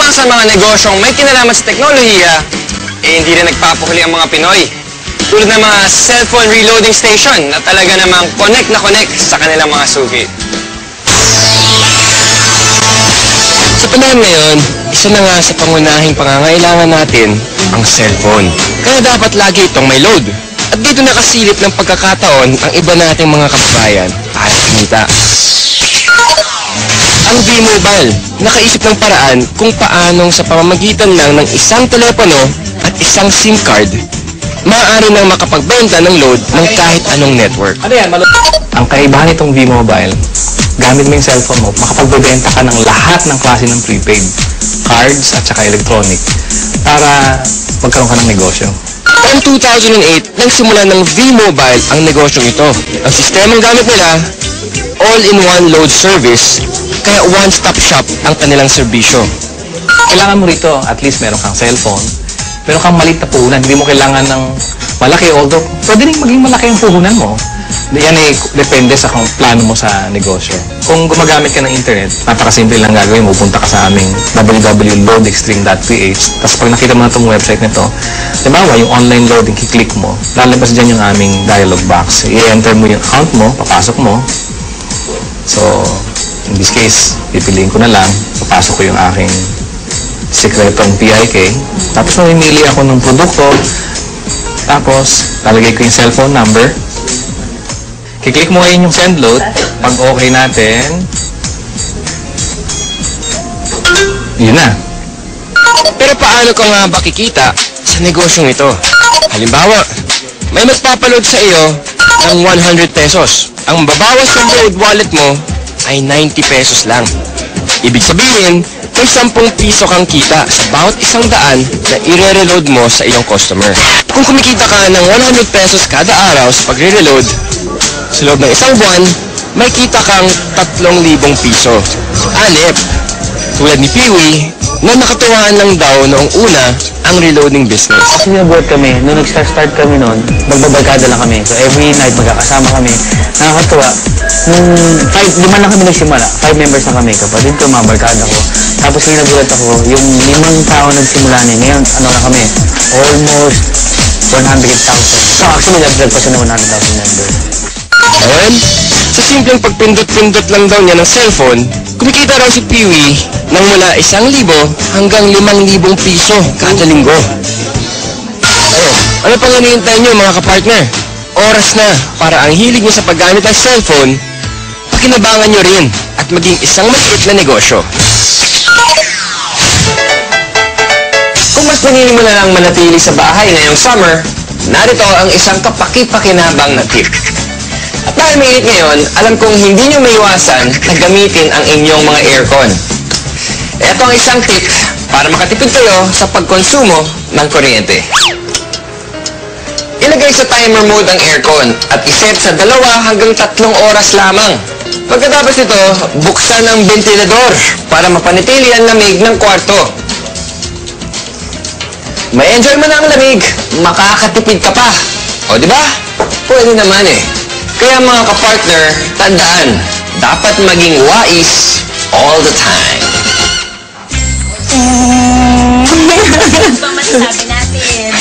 Para sa mga negosyong may kinalaman sa teknolohiya, hindi rin nagpapahuli ang mga Pinoy. Tulad ng mga cellphone reloading station na talaga namang connect na connect sa kanilang mga suki. Sa panahon ngayon, isa na nga sa pangunahing pangangailangan natin ang cellphone. Kaya dapat lagi itong may load. At dito nakasilip ng pagkakataon ang iba nating mga kababayan para kumita. Ang V-Mobile, nakaisip ng paraan kung paanong sa pamamagitan lang ng isang telepono at isang SIM card, maaari nang makapagbenta ng load ng kahit anong network. Ano yan? Ang kaibahan nitong V-Mobile, gamit mo yung cellphone mo, makapagbebenta ka ng lahat ng klase ng prepaid, cards at saka electronic, para magkaroon ka ng negosyo. Taong 2008, nagsimula ng V-Mobile ang negosyong ito. Ang sistemang gamit nila, all-in-one load service, kaya one-stop shop ang kanilang serbisyo. Kailangan mo rito, at least meron kang cellphone, meron kang maliit na puhunan, hindi mo kailangan ng malaki, although pwede rin maging malaki yung puhunan mo. Yan ay depende sa plano mo sa negosyo. Kung gumagamit ka ng internet, napakasimple lang gagawin mo. Punta ka sa aming www.loadextreme.ph. Tapos pag nakita mo na itong website nito, diba, yung online loading, kiklik mo, lalabas dyan yung aming dialog box. I-enter mo yung account mo, papasok mo. So, in this case, pipiliin ko na lang, papasok ko yung aking sekretong PIK. Tapos mamimili ako ng produkto. Tapos, lalagay ko yung cellphone number. Kiklik mo ngayon yung send load. Pag okay natin, yun na. Pero paano ka nga ba kikita sa negosyong ito? Halimbawa, may magpapaload sa iyo ng 100 pesos. Ang babawas ng load wallet mo ay 90 pesos lang. Ibig sabihin, may 10 piso kang kita sa bawat 100 na i-reload mo sa iyong customer. Kung kumikita ka ng 100 pesos kada araw sa pagre-reload, sa loob ng isang buwan, may kita kang 3,000 piso. Anip, tulad ni Peewee, na nakatuwaan lang daw noong una ang reloading business. Kasi nabuhat kami, nung nag-start kami noon, magbabarkada lang kami. So every night magkakasama kami. Nakakatuwa. Nung 5 lang kami nagsimula, 5 members na kami. Kapatid ko, mga barkada ko. Tapos may nagulat ako, yung 5 tao nagsimula niya. Ngayon, ano na kami, almost 100,000. So actually, nag-drag pa siya ng 100,000 members. Ngayon, sa simpleng pagpindot-pindot lang daw niya ng cellphone, kumikita raw si Peewee ng mula 1,000 hanggang 5,000 piso kada linggo. Ano pang hinihintay niyo mga kapartner? Oras na para ang hilig niyo sa paggamit ng cellphone, pakinabangan niyo rin at maging isang maliit na negosyo. Kung mas pinili mo na lang manatili sa bahay ngayong summer, narito ang isang kapaki-pakinabang na tip. At dahil mainit ngayon, alam kong hindi nyo maiwasan na gamitin ang inyong mga aircon. Ito ang isang tip para makatipid kayo sa pagkonsumo ng kuryente. Ilagay sa timer mode ang aircon at iset sa 2 hanggang 3 oras lamang. Pagkatapos nito, buksan ang ventilador para mapanatili ang lamig ng kwarto. May enjoy mo na ang lamig, makakatipid ka pa. O di ba? Pwede naman eh. Kaya mga kapartner, tandaan, dapat maging wais all the time. Ano ba masasabi natin?